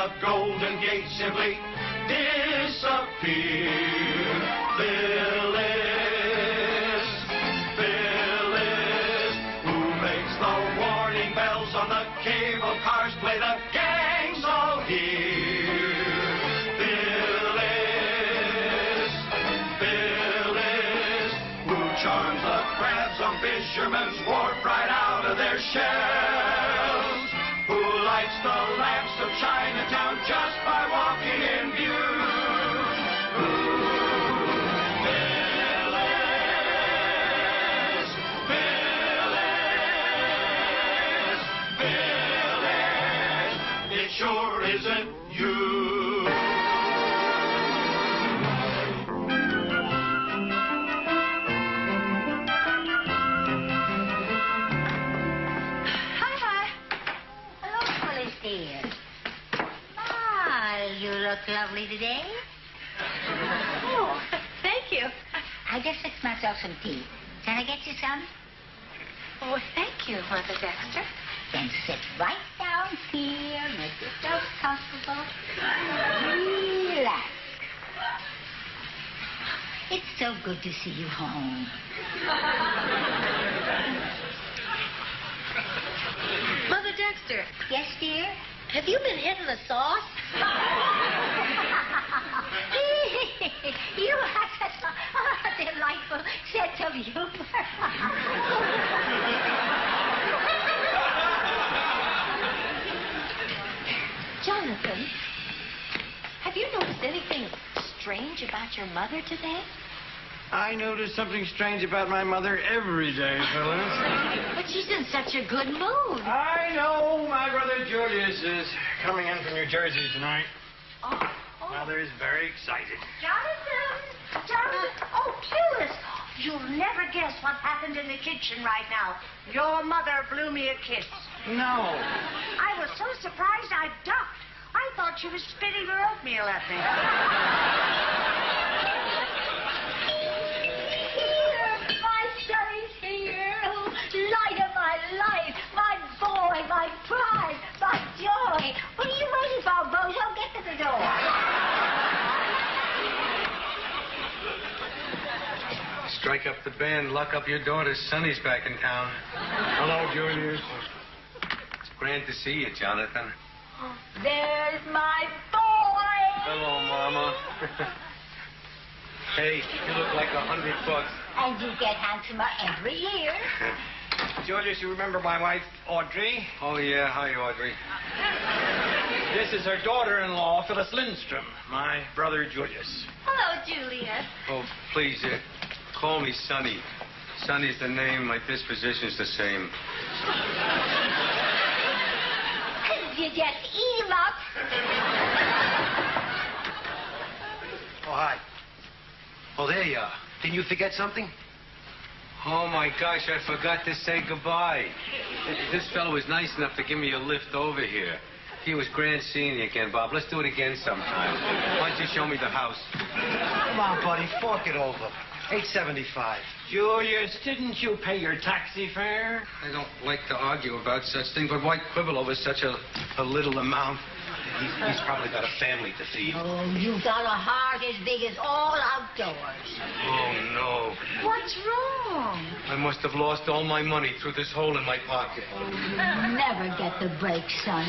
the Golden Gate simply disappear. Phyllis, who makes the warning bells on the cable cars play, the gangs all hear. Phyllis, who charms the crabs on Fisherman's Wharf right out of their shells, who lights the lamps of Chinatown just by walking in view. It sure isn't you. Hi. Hello, Phyllis dear. My, you look lovely today. Oh, thank you. I just fixed myself some tea. Can I get you some? Oh, thank you, Mother Dexter. Then sit right down here, make yourself comfortable. Relax. It's so good to see you home. Mother Dexter, Yes, dear? have you been hitting the sauce? You have such a delightful sense of humor. Jonathan, have you noticed anything strange about your mother today? I notice something strange about my mother every day, Phyllis. But she's in such a good mood. I know my brother Julius is coming in from New Jersey tonight. Oh. Mother is very excited. Jonathan! Oh, Phyllis! You'll never guess what happened in the kitchen right now. Your mother blew me a kiss. No. I was so surprised I ducked. I thought she was spitting her oatmeal at me. Here, my sonny's here. Oh, light of my life, my boy, my pride, my joy. What are you waiting for, Bozo? Get to the door. Strike up the band, lock up your daughter. Sonny's back in town. Hello, Julius. It's grand to see you, Jonathan. There's my boy. Hello, Mama. Hey, you look like $100. And you get handsomer every year. Julius, you remember my wife, Audrey? Oh, yeah. Hi, Audrey. This is her daughter-in-law, Phyllis Lindstrom. My brother, Julius. Hello, Juliet. Oh, please, call me Sonny. Sonny's the name. My disposition's the same. You just eat him up. Oh, hi. Oh, there you are. Didn't you forget something? Oh, my gosh, I forgot to say goodbye. This fellow was nice enough to give me a lift over here. He was grand seeing you again, Bob. Let's do it again sometime. Why don't you show me the house? Come on, buddy. Fork it over. $8.75. Julius, didn't you pay your taxi fare? I don't like to argue about such things, but why quibble over such a little amount? He's probably got a family to feed. Oh, you've got a heart as big as all outdoors. Oh, no. What's wrong? I must have lost all my money through this hole in my pocket. You never get the break, son.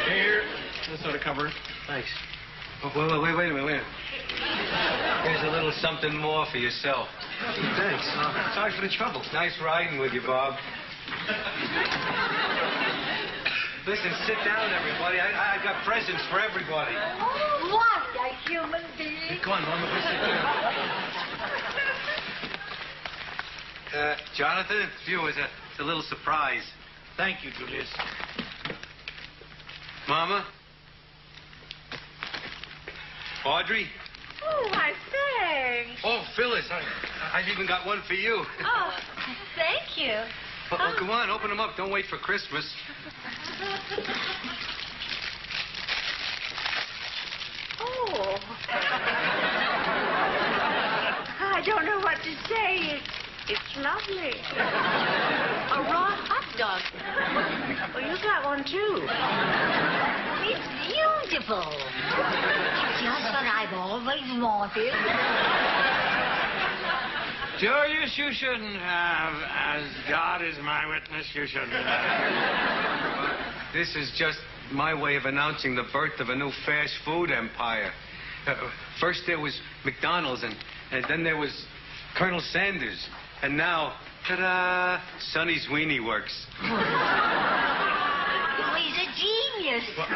Here. This sort of cover. Thanks. Oh, wait a minute. Here's a little something more for yourself. Thanks. Sorry for the trouble. Nice riding with you, Bob. Listen, sit down, everybody. I got presents for everybody. Oh, what a human being. Come on, Mama. Let's sit down. Jonathan, it's you. It's a little surprise. Thank you, Julius. Mama? Audrey? Oh, my thanks. Oh, Phyllis, I've even got one for you. Oh, thank you. Oh, come on, open them up. Don't wait for Christmas. Oh. I don't know what to say. It's lovely. A raw hot dog. Well, you got one, too. It's wonderful. Just what I've always wanted. Julius, you shouldn't have. As God is my witness, you shouldn't have. This is just my way of announcing the birth of a new fast food empire. First there was McDonald's, and then there was Colonel Sanders, and now, ta-da, Sonny's Weenie Works. Oh, he's a genius. Well,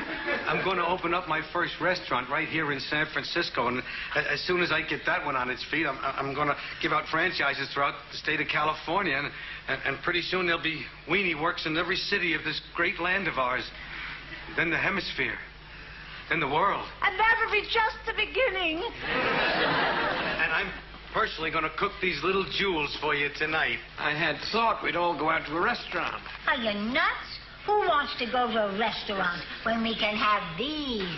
I'm going to open up my first restaurant right here in San Francisco, and as soon as I get that one on its feet, I'm going to give out franchises throughout the state of California, and pretty soon there'll be Weenie Works in every city of this great land of ours. Then the hemisphere. Then the world. And that'll be just the beginning. And I'm personally going to cook these little jewels for you tonight. I had thought we'd all go out to a restaurant. Are you nuts? Who wants to go to a restaurant when we can have these?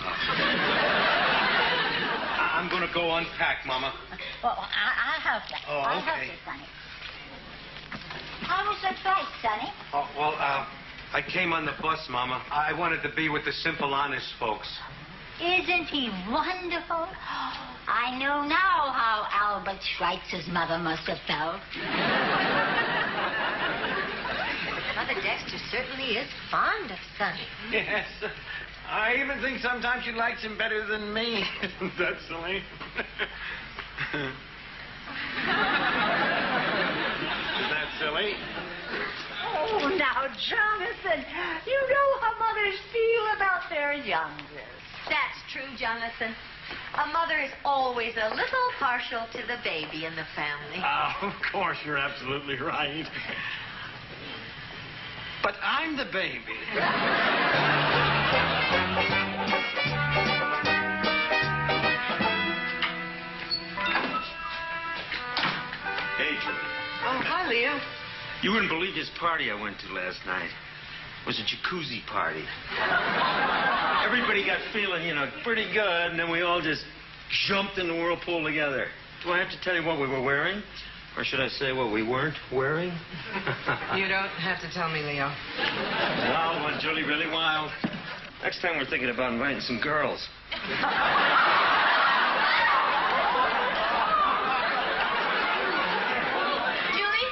I'm going to go unpack, Mama. Well, I'll help you. Oh, I'll help okay. you, Sonny. How was the price, Sonny? Oh, well, I came on the bus, Mama. I wanted to be with the simple, honest folks. Isn't he wonderful? I know now how Albert Schweitzer's mother must have felt. Mother Dexter certainly is fond of Sonny. Yes. I even think sometimes she likes him better than me. Isn't that silly? Isn't that silly? Oh, now, Jonathan, you know how mothers feel about their youngest. That's true, Jonathan. A mother is always a little partial to the baby in the family. Of course, you're absolutely right. But I'm the baby. Hey, Julie. Oh, hi, Leo. You wouldn't believe this party I went to last night. It was a jacuzzi party. Everybody got feeling, pretty good, and then we all just jumped in the whirlpool together. Do I have to tell you what we were wearing? Or should I say what we weren't wearing? You don't have to tell me, Leo. Wild one, Julie, really wild. Next time we're thinking about inviting some girls. Julie?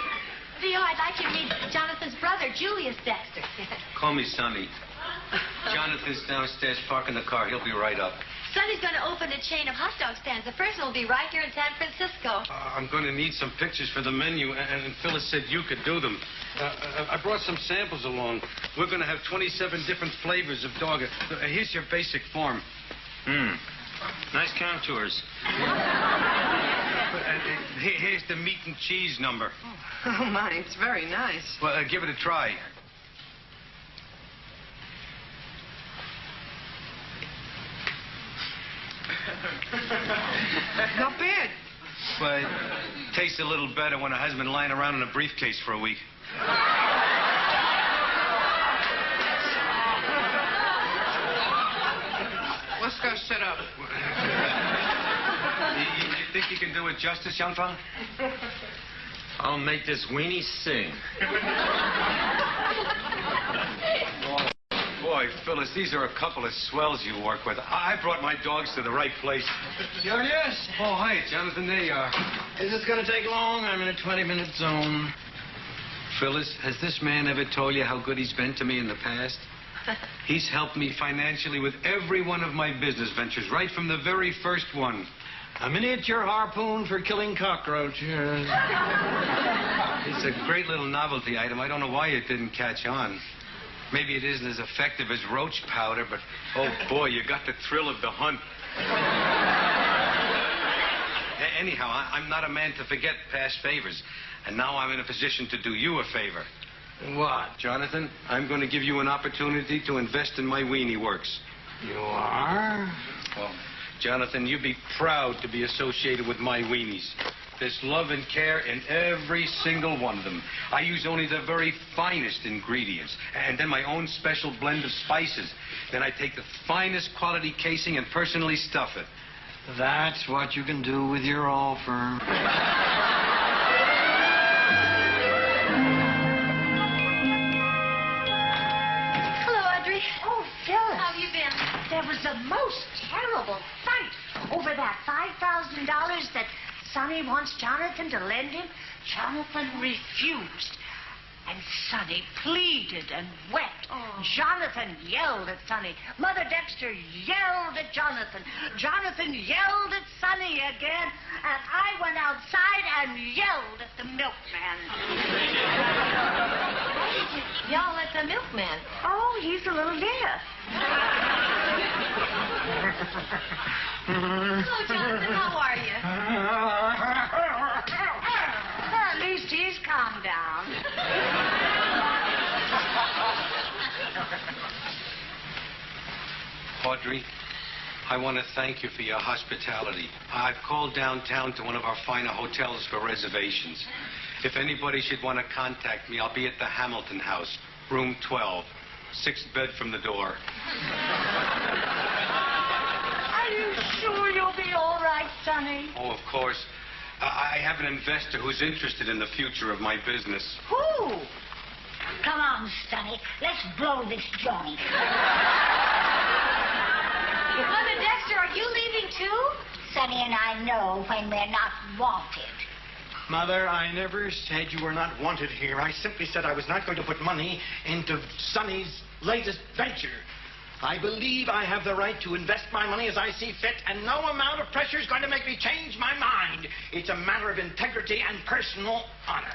Leo, I'd like you to meet Jonathan's brother, Julius Dexter. Call me Sonny. Jonathan's downstairs parking the car. He'll be right up. Sonny's going to open a chain of hot dog stands. The first one will be right here in San Francisco. I'm going to need some pictures for the menu, and Phyllis said you could do them. I brought some samples along. We're going to have 27 different flavors of dog. Here's your basic form. Nice contours. Here's the meat and cheese number. Oh, my, it's very nice. Well, give it a try. Not bad. But it tastes a little better when it hasn't been lying around in a briefcase for a week. Let's go sit up. You think you can do it justice, young fella? I'll make this weenie sing. Boy, Phyllis, these are a couple of swells you work with. I brought my dogs to the right place. Julius? Oh, hi, Jonathan. There you are. Is this going to take long? I'm in a 20-minute zone. Phyllis, has this man ever told you how good he's been to me in the past? He's helped me financially with every one of my business ventures, right from the very first one. A miniature harpoon for killing cockroaches. It's a great little novelty item. I don't know why it didn't catch on. Maybe it isn't as effective as roach powder, but, oh, boy, you got the thrill of the hunt. Anyhow, I'm not a man to forget past favors, and now I'm in a position to do you a favor. What? Jonathan, I'm going to give you an opportunity to invest in my weenie works. You are? Well, Jonathan, you'd be proud to be associated with my weenies. There's love and care in every single one of them. I use only the very finest ingredients, and then my own special blend of spices. Then I take the finest quality casing and personally stuff it. That's what you can do with your offer. Hello, Audrey. Oh, Phyllis. How have you been? There was was the most terrible fight over that $5,000 that Sonny wants Jonathan to lend him. Jonathan refused. And Sonny pleaded and wept. Oh. Jonathan yelled at Sonny. Mother Dexter yelled at Jonathan. Jonathan yelled at Sonny again. And I went outside and yelled at the milkman. Why did you yell at the milkman? Oh, he's a little deaf. Hello, Jonathan. How are you? Well, at least he's calmed down. Audrey, I want to thank you for your hospitality. I've called downtown to one of our finer hotels for reservations. If anybody should want to contact me, I'll be at the Hamilton House, room 12, 6th bed from the door. Are you sure you'll be all right, Sonny? Oh, of course. I have an investor who's interested in the future of my business. Who? Come on, Sonny. Let's blow this joint. Mother Dexter, are you leaving too? Sonny and I know when we're not wanted. Mother, I never said you were not wanted here. I simply said I was not going to put money into Sonny's latest venture. I believe I have the right to invest my money as I see fit, and no amount of pressure is going to make me change my mind. It's a matter of integrity and personal honor.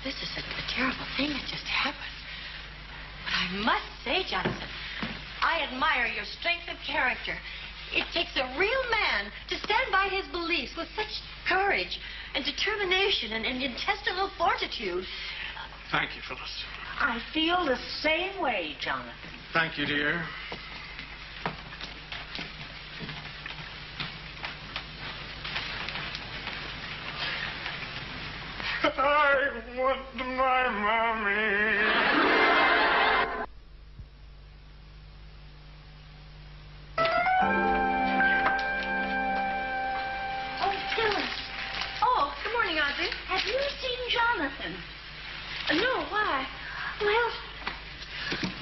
This is a terrible thing that just happened. But I must say, Jonathan, I admire your strength of character. It takes a real man to stand by his beliefs with such courage and determination and intestinal fortitude. Thank you, Phyllis. I feel the same way, Jonathan. Thank you, dear. I want my mommy. Oh, Phyllis, Oh, good morning, Audrey. have you seen Jonathan? No, why? Well,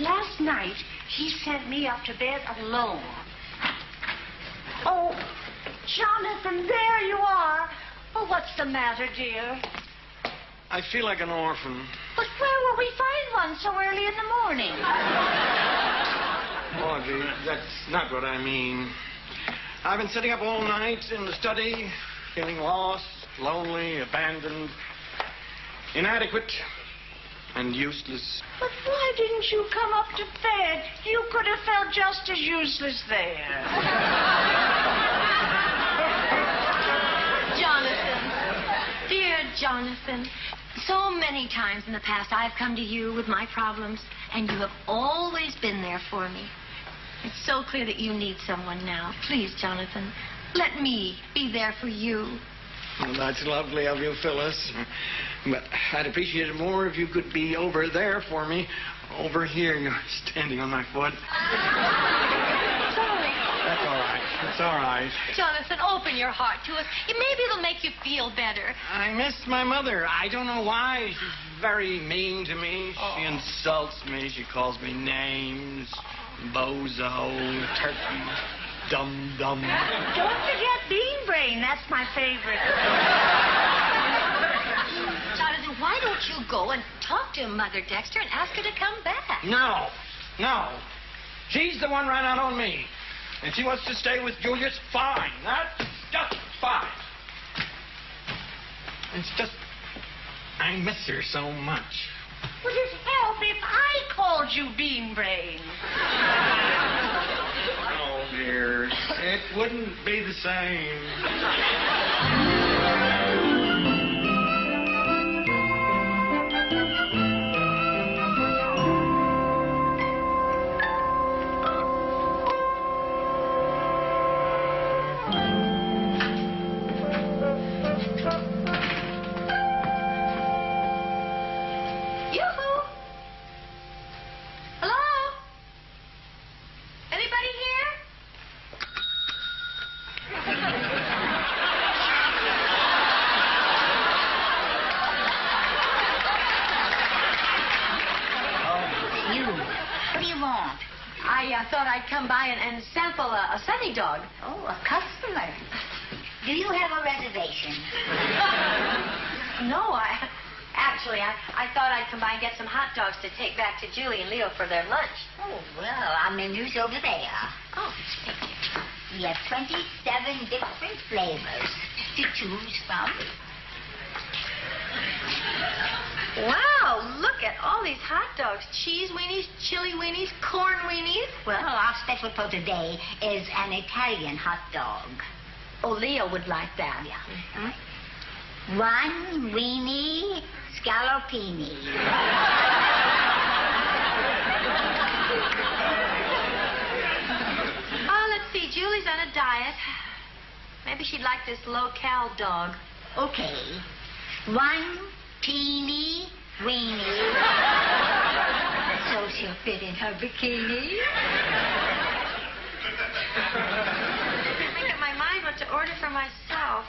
last night he sent me up to bed alone. Oh, Jonathan, there you are. Oh, what's the matter, dear? I feel like an orphan. But where will we find one so early in the morning? Audrey, that's not what I mean. I've been sitting up all night in the study, feeling lost, lonely, abandoned, inadequate, and useless. But why didn't you come up to bed? You could have felt just as useless there. Jonathan, dear Jonathan, so many times in the past I've come to you with my problems, and you have always been there for me. It's so clear that you need someone now. Please, Jonathan, let me be there for you. Well, that's lovely of you, Phyllis. But I'd appreciate it more if you could be over there for me. Over here, you're standing on my foot. Sorry. That's all right. It's all right. Jonathan, open your heart to us. Maybe it'll make you feel better. I miss my mother. I don't know why. She's very mean to me. She insults me. She calls me names. Bozo, turkey, dum-dum. Don't forget Bean Brain. That's my favorite. Jonathan, why don't you go and talk to Mother Dexter and ask her to come back? No. She's the one ran out on me. And she wants to stay with Julius, fine. That's just fine. It's just, I miss her so much. Would it help if I called you Bean Brain? Oh, dear. It wouldn't be the same. Yoo-hoo! Hello? Anybody here? thought I'd come by and sample a Sonny dog. Oh, a customer. Do you have a reservation? No, Actually, I thought I'd come by and get some hot dogs to take back to Julie and Leo for their lunch. Oh, well, our menu's over there. Oh, thank you. We have 27 different flavors to choose from. Wow, look at all these hot dogs. Cheese weenies, chili weenies, corn weenies. Well, our special for today is an Italian hot dog. Oh, Leo would like that. Yeah. Mm-hmm. One weenie scallopini. Oh, let's see. Julie's on a diet. Maybe she'd like this low-cal dog. Okay. One teeny weenie. So she'll fit in her bikini. I can't make up my mind what to order for myself.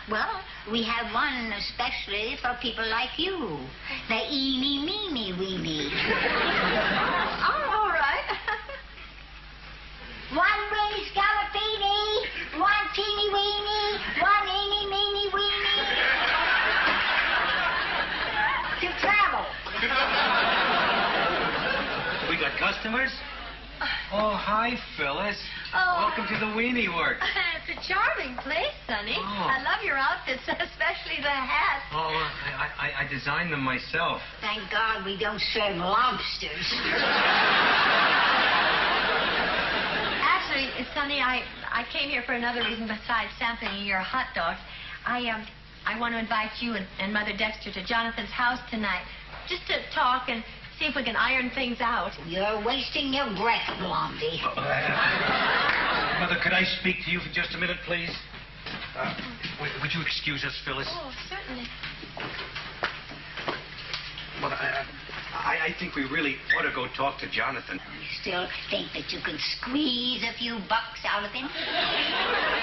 Well, we have one especially for people like you. The eeny meeny weenie. Oh, all right. One weenie scallopini. One teeny weenie. One eeny meeny weenie. To travel. We got customers? Oh, hi, Phyllis. Oh. Welcome to the Weenie Works. It's a charming place, Sonny. Oh. I love your outfits, especially the hat. Oh, I designed them myself. Thank God we don't serve lobsters. Actually, Sonny, I came here for another reason besides sampling your hot dogs. I want to invite you and Mother Dexter to Jonathan's house tonight, just to talk and see if we can iron things out. You're wasting your breath, Blondie. Mother, could I speak to you for just a minute, please? Would you excuse us, Phyllis? Oh, certainly. Mother, I think we really ought to go talk to Jonathan. You still think that you can squeeze a few bucks out of him?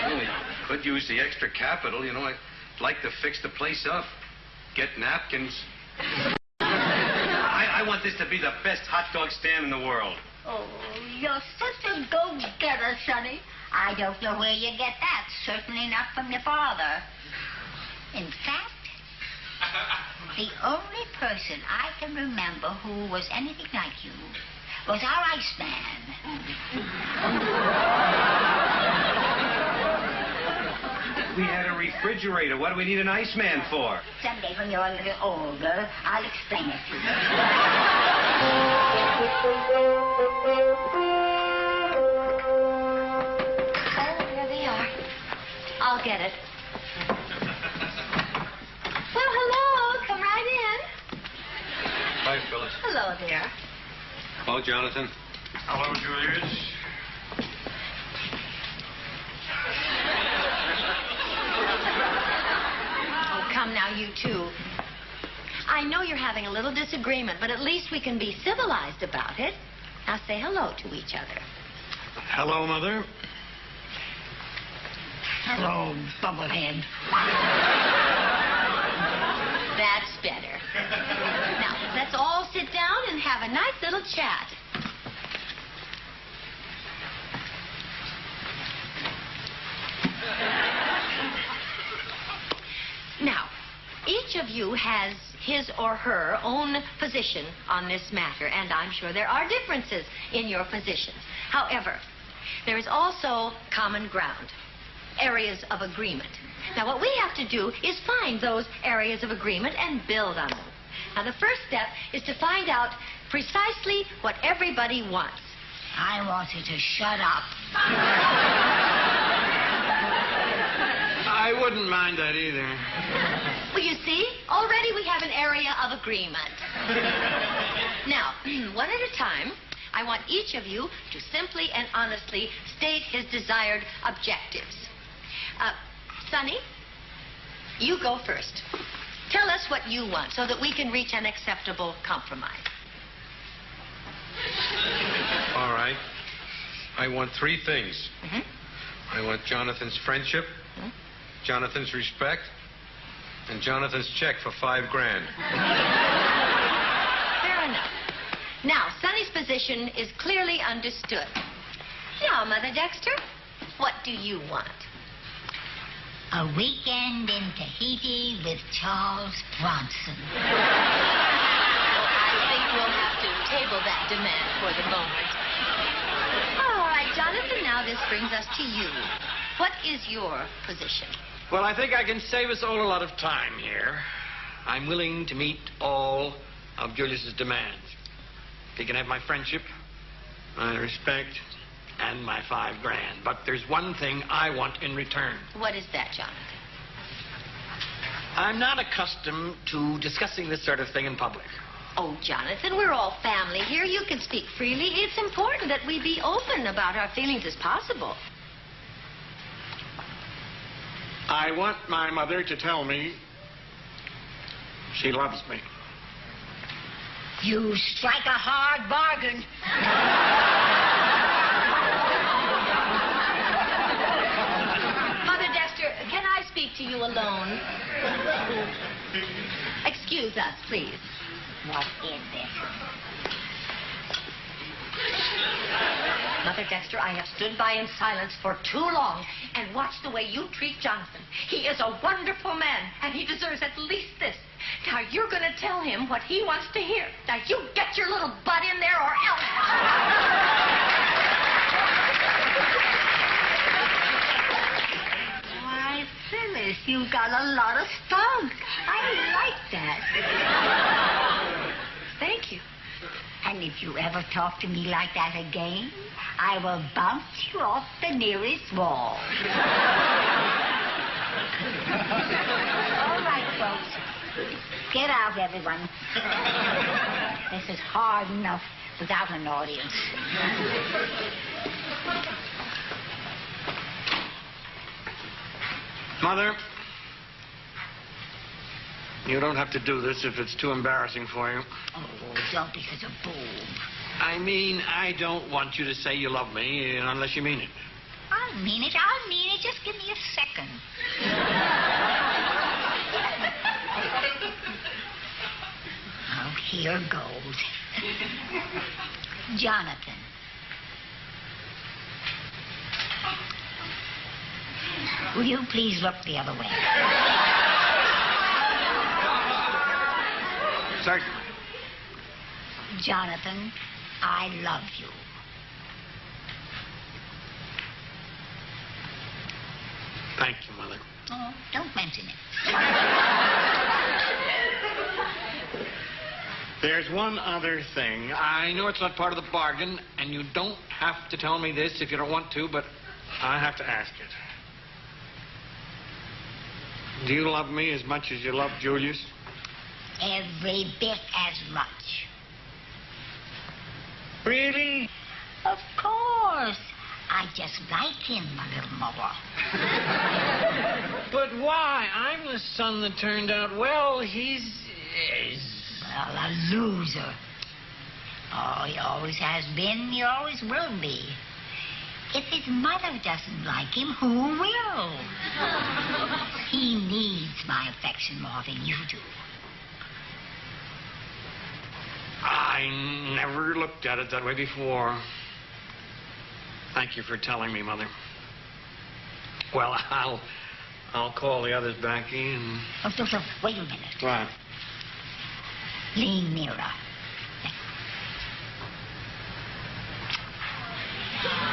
Well, we could use the extra capital, you know. I'd like to fix the place up. Get napkins. I want this to be the best hot dog stand in the world. Oh, you're such a go-getter, Sonny. I don't know where you get that. Certainly not from your father. In fact, the only person I can remember who was anything like you was our Iceman. We had a refrigerator. What do we need an Iceman for? Someday when you're a little older, I'll explain it to you. Oh, here they are. I'll get it. Well, hello. Come right in. Hi, Phyllis. Hello there. Hello, Jonathan. Hello, Julius. Oh, come now, you two. I know you're having a little disagreement, but at least we can be civilized about it. Now say hello to each other. Hello, Mother. Hello, Bubblehead. That's better. Now, let's all sit down and have a nice little chat. Now, each of you has his or her own position on this matter, and I'm sure there are differences in your positions. However, there is also common ground, areas of agreement. Now, what we have to do is find those areas of agreement and build on them. Now, the first step is to find out precisely what everybody wants. I want you to shut up. I wouldn't mind that either. Well, you see, already we have an area of agreement. Now, one at a time, I want each of you to simply and honestly state his desired objectives. Sonny, you go first. Tell us what you want so that we can reach an acceptable compromise. All right. I want three things. Mm-hmm. I want Jonathan's friendship, Jonathan's respect, and Jonathan's check for $5,000. Fair enough. Now, Sonny's position is clearly understood. Now, Mother Dexter, what do you want? A weekend in Tahiti with Charles Bronson. I think we'll have to table that demand for the moment. All right, Jonathan, now this brings us to you. What is your position? Well, I think I can save us all a lot of time here. I'm willing to meet all of Julius's demands. He can have my friendship, my respect, and my $5 grand. But there's one thing I want in return. What is that, Jonathan? I'm not accustomed to discussing this sort of thing in public. Oh, Jonathan, we're all family here. You can speak freely. It's important that we be open about our feelings as possible. I want my mother to tell me she loves me. You strike a hard bargain. Mother Dexter, can I speak to you alone? Excuse us, please. What is this? Mother Dexter, I have stood by in silence for too long and watched the way you treat Jonathan. He is a wonderful man, and he deserves at least this. Now, you're going to tell him what he wants to hear. Now, you get your little butt in there or else. Why, Phyllis, you've got a lot of spunk. I like that. Thank you. And if you ever talk to me like that again, I will bounce you off the nearest wall. All right, folks. Get out, everyone. This is hard enough without an audience. Mother, you don't have to do this if it's too embarrassing for you. Oh, don't be such a boob. I mean, I don't want you to say you love me unless you mean it. I'll mean it. I'll mean it. Just give me a second. Oh, here goes. Jonathan. Will you please look the other way? Certainly. Jonathan, I love you. Thank you, Mother. Oh, don't mention it. There's one other thing. I know it's not part of the bargain, and you don't have to tell me this if you don't want to, but I have to ask it. Do you love me as much as you love Julius? Every bit as much. Really? Of course. I just like him a little more. But why? I'm the son that turned out well. He's... Well, a loser. Oh, he always has been, he always will be. If his mother doesn't like him, who will? He needs my affection more than you do. I never looked at it that way before. Thank you for telling me, Mother. Well, I'll call the others back in. Oh, wait a minute. What? Lean nearer.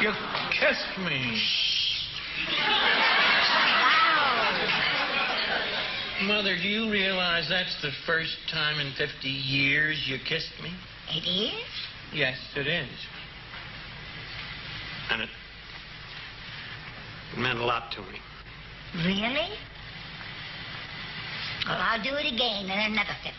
You kissed me. Mother, do you realize that's the first time in 50 years you kissed me? It is? Yes, it is. And it meant a lot to me. Really? Well, I'll do it again in another 50.